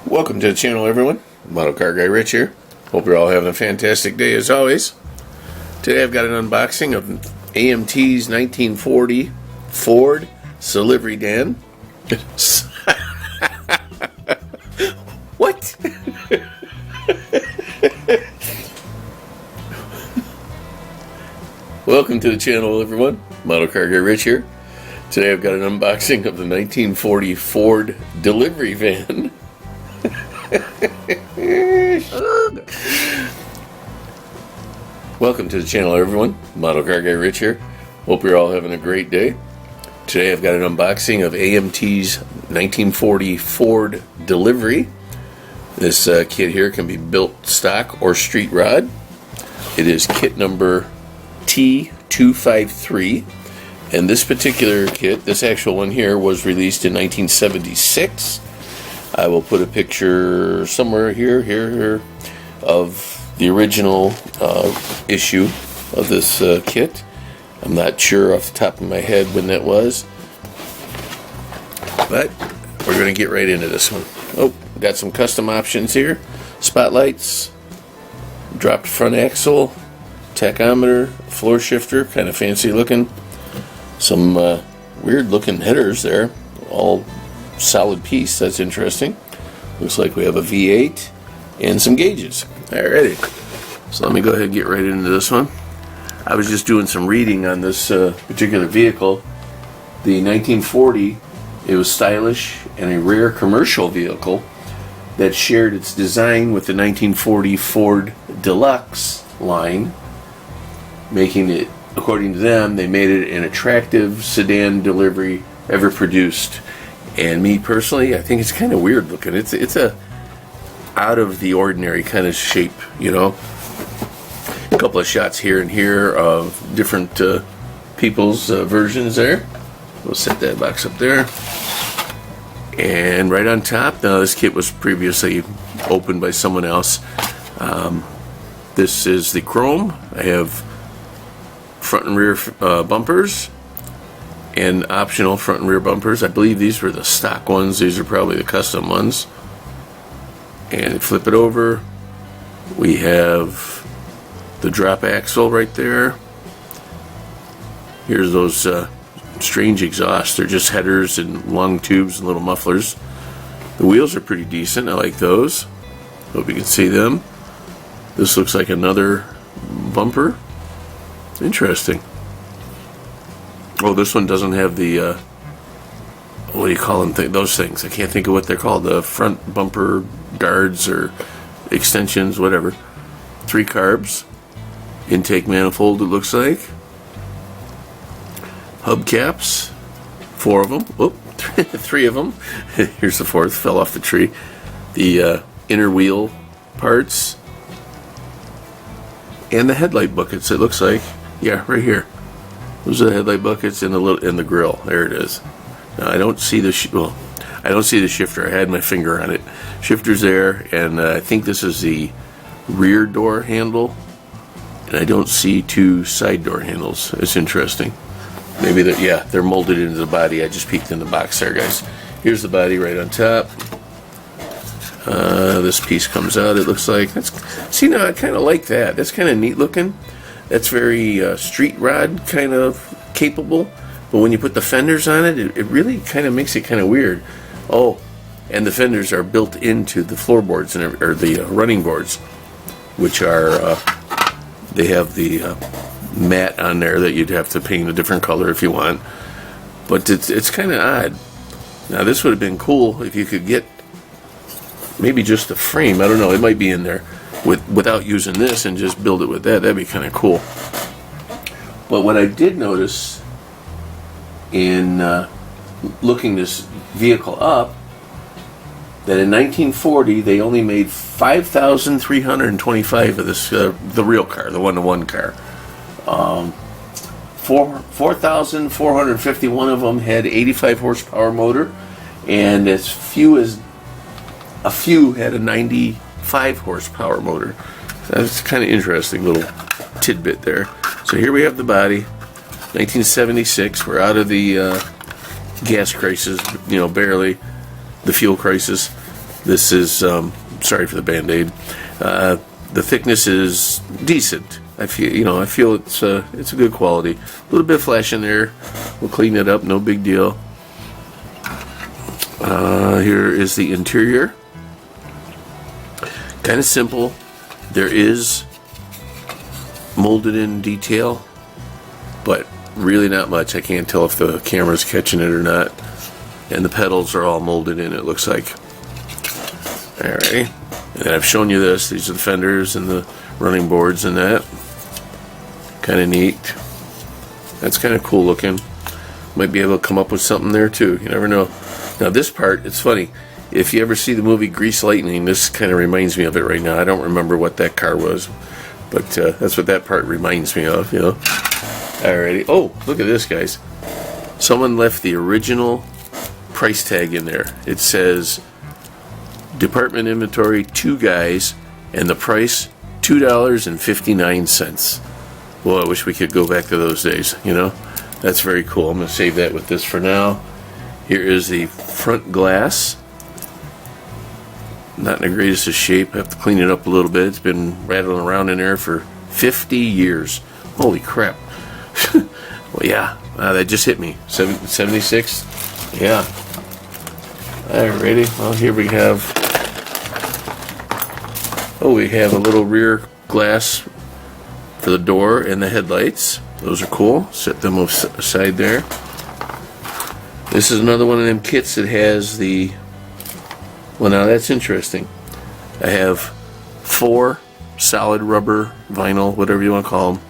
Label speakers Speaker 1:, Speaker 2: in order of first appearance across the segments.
Speaker 1: Welcome to the channel, everyone. Model Car Guy Rich here. Hope you're all having a fantastic day as always. Today I've got an unboxing of AMT's 1940 Ford Sedan. What? Welcome to the channel, everyone. Model Car Guy Rich here. Today I've got an unboxing of the 1940 Ford Delivery van. Welcome to the channel, everyone. Model Car Guy Rich here. Hope you're all having a great day. Today I've got an unboxing of AMT's 1940 Ford Delivery. This kit here can be built stock or street rod. It is kit number T253, and this particular kit, this actual one here, was released in 1976. I will put a picture somewhere here of the original issue of this kit. I'm not sure off the top of my head when that was, but we're going to get right into this one. Oh, got some custom options here. Spotlights, dropped front axle, tachometer, floor shifter, kind of fancy looking. Some weird looking headers there, all solid piece. That's interesting. Looks like we have a V8 and some gauges. Alrighty, so let me go ahead and get right into this one. I was just doing some reading on this particular vehicle. The 1940, it was stylish and a rare commercial vehicle that shared its design with the 1940 Ford DeLuxe line, making it, according to them, they made it an attractive sedan delivery ever produced. And me personally, I think it's kind of weird looking. It's a out of the ordinary kind of shape, you know. A couple of shots here and here of different people's versions there. We'll set that box up there. And right on top, now this kit was previously opened by someone else. This is the chrome. I have front and rear bumpers and optional front and rear bumpers. I believe these were the stock ones. These are probably the custom ones. And flip it over, we have the drop axle right there. Here's those strange exhausts. They're just headers and long tubes and little mufflers. The wheels are pretty decent. I like those. Hope you can see them. This looks like another bumper. Interesting. Oh, this one doesn't have the, what do you call them? Those things. I can't think of what they're called. The front bumper guards or extensions, whatever. 3 carbs. Intake manifold, it looks like. Hubcaps. 4 of them. Whoop. 3 of them. Here's the 4th. Fell off the tree. The inner wheel parts. And the headlight buckets, it looks like. Yeah, right here. Those are the headlight buckets and the grill. There it is. Now I don't see the I don't see the shifter. I had my finger on it. Shifter's there, and I think this is the rear door handle. And I don't see 2 side door handles. It's interesting. Maybe they're molded into the body. I just peeked in the box there, guys. Here's the body right on top. This piece comes out. It looks like see, now I kind of like that. That's kind of neat looking. That's very street rod kind of capable, but when you put the fenders on it, it really kind of makes it kind of weird. Oh, and the fenders are built into the floorboards or the running boards, which are they have the matte on there that you'd have to paint a different color if you want. But it's kind of odd. Now this would have been cool if you could get maybe just a frame. I don't know. It might be in there. Without using this and just build it with that. That'd be kind of cool. But what I did notice in looking this vehicle up, that in 1940 they only made 5,325 of this, the real car, the one-to-one car. 4,451 of them had 85 horsepower motor, and as few as a few had a 95 horsepower motor. That's kind of interesting little tidbit there. So here we have the body, 1976. We're out of the gas crisis, barely the fuel crisis. This is, sorry for the Band-Aid. The thickness is decent. I feel it's a good quality. A little bit of flash in there. We'll clean it up, no big deal. Here is the interior. Kind of simple. There is molded in detail, but really not much. I can't tell if the camera's catching it or not. And the pedals are all molded in, it looks like. Alrighty. And I've shown you this. These are the fenders and the running boards and that. Kind of neat. That's kind of cool looking. Might be able to come up with something there too. You never know. Now this part, it's funny. If you ever see the movie Grease Lightning, this kind of reminds me of it right now. I don't remember what that car was, but that's what that part reminds me of, you know. Alrighty. Oh, look at this, guys. Someone left the original price tag in there. It says department inventory 2 guys and the price $2.59. Well, I wish we could go back to those days, you know. That's very cool. I'm going to save that with this for now. Here is the front glass. Not in the greatest of shape. I have to clean it up a little bit. It's been rattling around in there for 50 years. Holy crap. Well, yeah, that just hit me. 76? Yeah. Alrighty. Well, here we have... Oh, we have a little rear glass for the door and the headlights. Those are cool. Set them aside there. This is another one of them kits that has the... Well, now that's interesting. I have 4 solid rubber, vinyl, whatever you want to call them,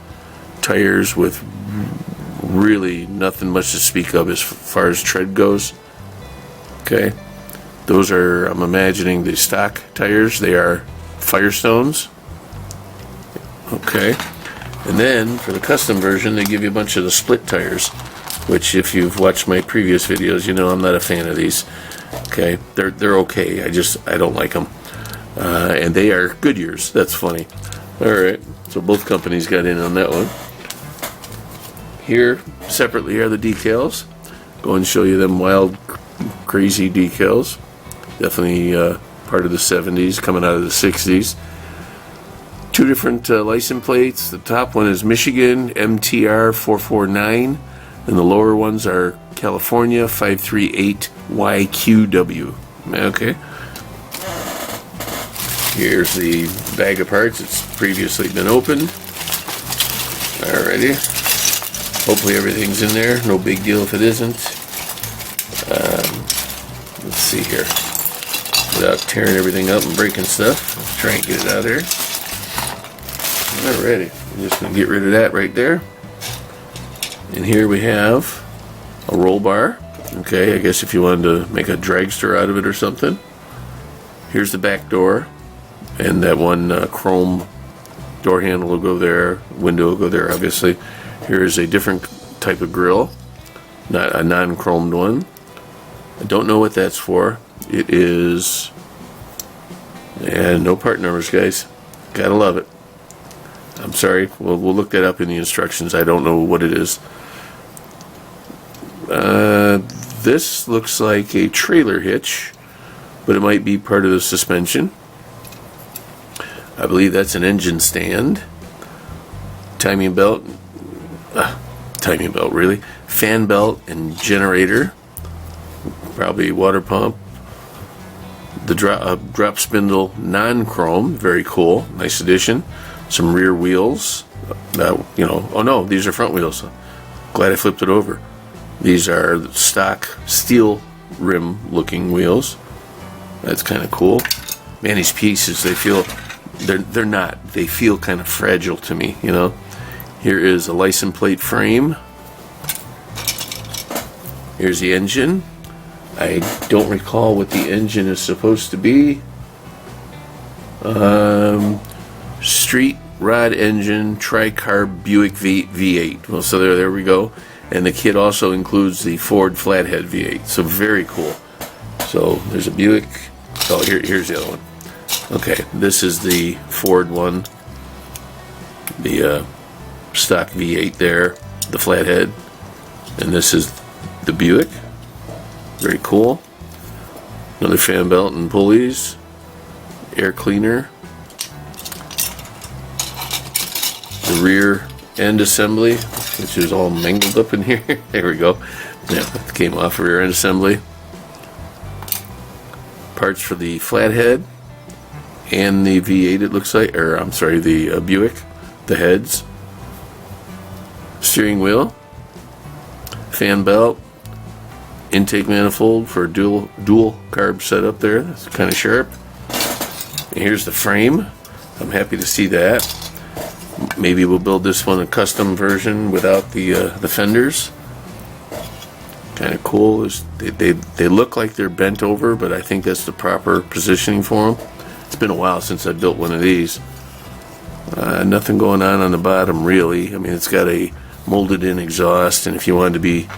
Speaker 1: tires with really nothing much to speak of as far as tread goes. Okay. Those are, I'm imagining, the stock tires. They are Firestones. Okay. And then, for the custom version, they give you a bunch of the split tires, which, if you've watched my previous videos, you know I'm not a fan of these. Okay, they're okay. I don't like them, and they are Goodyears. That's funny. All right, so both companies got in on that one. Here, separately, are the decals. Go and show you them wild, crazy decals. Definitely part of the 70s, coming out of the 60s. 2 different license plates. The top one is Michigan MTR 449, and the lower ones are California 538YQW. Okay. Here's the bag of parts. It's previously been opened. Alrighty. Hopefully everything's in there. No big deal if it isn't. Let's see here. Without tearing everything up and breaking stuff. Let's try and get it out of here. Alrighty. I'm just going to get rid of that right there. And here we have a roll bar. Okay, I guess if you wanted to make a dragster out of it or something. Here's the back door. And that one chrome door handle will go there. Window will go there, obviously. Here's a different type of grill. Not a non-chromed one. I don't know what that's for. It is... And no part numbers, guys. Gotta love it. I'm sorry. We'll look that up in the instructions. I don't know what it is. This looks like a trailer hitch, but it might be part of the suspension. I believe that's an engine stand. Timing belt. Timing belt, really. Fan belt and generator. Probably water pump. The drop spindle non-chrome. Very cool. Nice addition. Some rear wheels. Oh no, these are front wheels. Glad I flipped it over. These are stock steel rim looking wheels. That's kind of cool. Man, these pieces, they feel, they're not. They feel kind of fragile to me, you know. Here is a license plate frame. Here's the engine. I don't recall what the engine is supposed to be. Street rod engine, tri-carb Buick V8. Well, so there we go. And the kit also includes the Ford flathead V8. So very cool. So there's a Buick. Oh, here's the other one. Okay, this is the Ford one. The stock V8 there, the flathead. And this is the Buick. Very cool. Another fan belt and pulleys. Air cleaner. The rear end assembly, which is all mangled up in here. There we go. Yeah, it came off rear end assembly. Parts for the flathead and the V8, it looks like, or I'm sorry, the Buick. The heads. Steering wheel. Fan belt. Intake manifold for dual carb setup there. That's kind of sharp. And here's the frame. I'm happy to see that. Maybe we'll build this one a custom version without the fenders. Kind of cool. They look like they're bent over, but I think that's the proper positioning for them. It's been a while since I built one of these. Nothing going on the bottom really. I mean, it's got a molded in exhaust, and if you wanted to be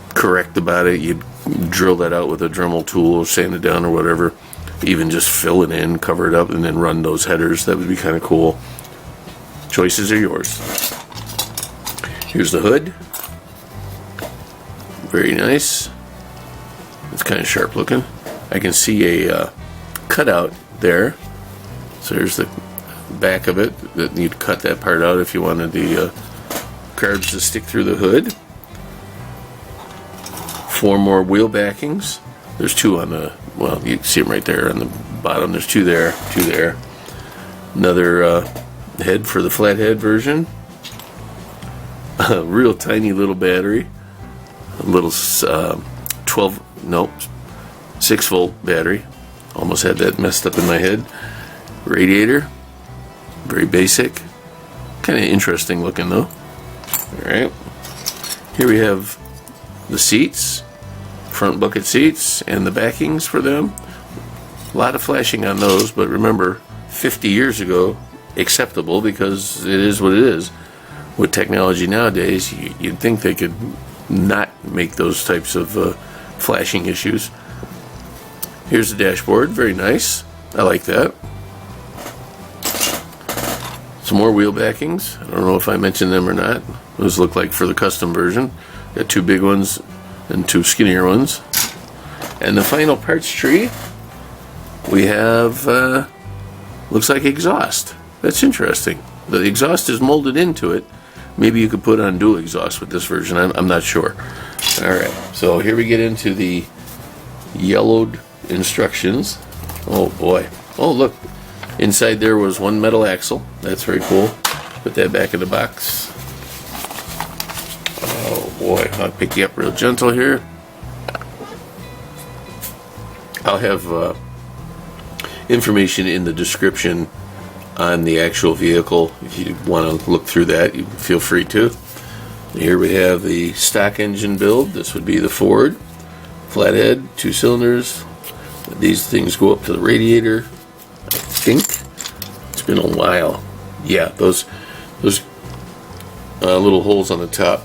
Speaker 1: correct about it, you'd drill that out with a Dremel tool or sand it down or whatever. Even just fill it in, cover it up, and then run those headers. That would be kind of cool. Choices are yours. Here's the hood. Very nice. It's kind of sharp looking. I can see a cutout there. So there's the back of it. That you'd cut that part out if you wanted the carbs to stick through the hood. 4 more wheel backings. There's 2 on the, well, you can see them right there on the bottom. There's 2 there, 2 there. Another head for the flathead version. A real tiny little battery. A little 6 volt battery. Almost had that messed up in my head. Radiator. Very basic. Kind of interesting looking though. Alright. Here we have the seats. Front bucket seats and the backings for them. A lot of flashing on those, but remember, 50 years ago, acceptable because it is what it is. With technology nowadays, you'd think they could not make those types of flashing issues. Here's the dashboard, very nice. I like that. Some more wheel backings. I don't know if I mentioned them or not. Those look like for the custom version. Got 2 big ones and 2 skinnier ones. And the final parts tree, we have looks like exhaust. That's interesting. The exhaust is molded into it. Maybe you could put on dual exhaust with this version. I'm not sure. Alright, so here we get into the yellowed instructions. Oh boy. Oh look, inside there was 1 metal axle. That's very cool. Put that back in the box. Oh boy, I'll pick you up real gentle here. I'll have information in the description on the actual vehicle. If you want to look through that, you feel free to. Here we have the stock engine build. This would be the Ford flathead, 2 cylinders. These things go up to the radiator, I think. It's been a while. Yeah, those little holes on the top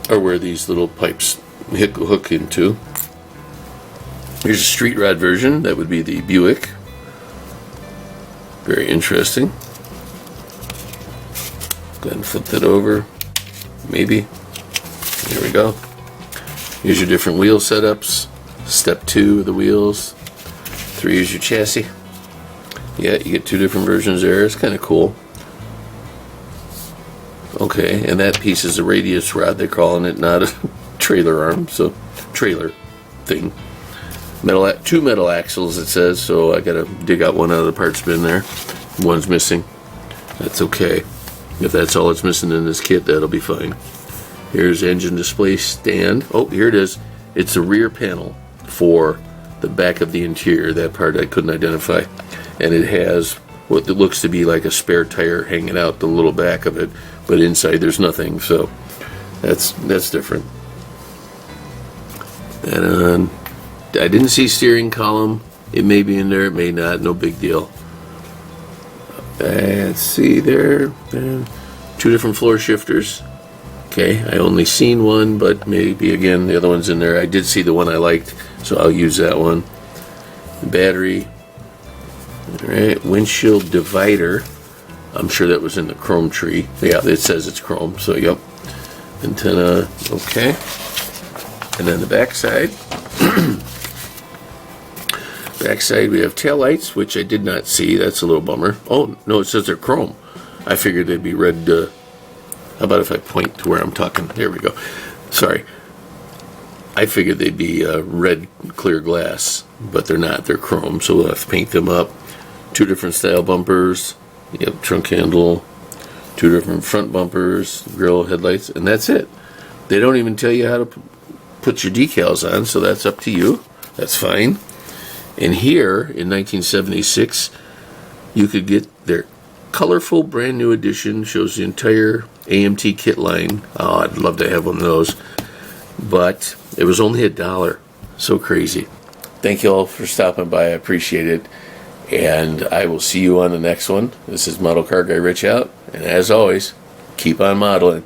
Speaker 1: are where these little pipes hook into. Here's a street rod version. That would be the Buick. Very interesting. Go ahead and flip that over. Maybe. There we go. Here's your different wheel setups. Step 2 of the wheels. 3 is your chassis. Yeah, you get 2 different versions there. It's kind of cool. Okay, and that piece is a radius rod, they're calling it, not a trailer arm, so trailer thing. 2 metal axles, it says, so I gotta dig out one out of the parts bin there. One's missing. That's okay. If that's all it's missing in this kit, that'll be fine. Here's engine display stand. Oh, here it is. It's a rear panel for the back of the interior. That part I couldn't identify. And it has what looks to be like a spare tire hanging out the little back of it, but inside there's nothing, so that's different. And I didn't see steering column. It may be in there, it may not, no big deal. Let's see there. 2 different floor shifters. Okay, I only seen one, but maybe again the other one's in there. I did see the one I liked, so I'll use that one. Battery. Alright, windshield divider. I'm sure that was in the chrome tree. Yeah, it says it's chrome, so yep. Antenna, okay. And then the back side. Backside we have taillights, which I did not see. That's a little bummer. Oh, no, it says they're chrome. I figured they'd be red. How about if I point to where I'm talking? There we go. Sorry. I figured they'd be red clear glass, but they're not. They're chrome, so we'll have to paint them up. 2 different style bumpers. You have trunk handle. 2 different front bumpers, grill, headlights, and that's it. They don't even tell you how to put your decals on, so that's up to you. That's fine. And here, in 1976, you could get their colorful brand new edition. Shows the entire AMT kit line. Oh, I'd love to have one of those. But it was only $1. So crazy. Thank you all for stopping by. I appreciate it. And I will see you on the next one. This is Model Car Guy Rich out. And as always, keep on modeling.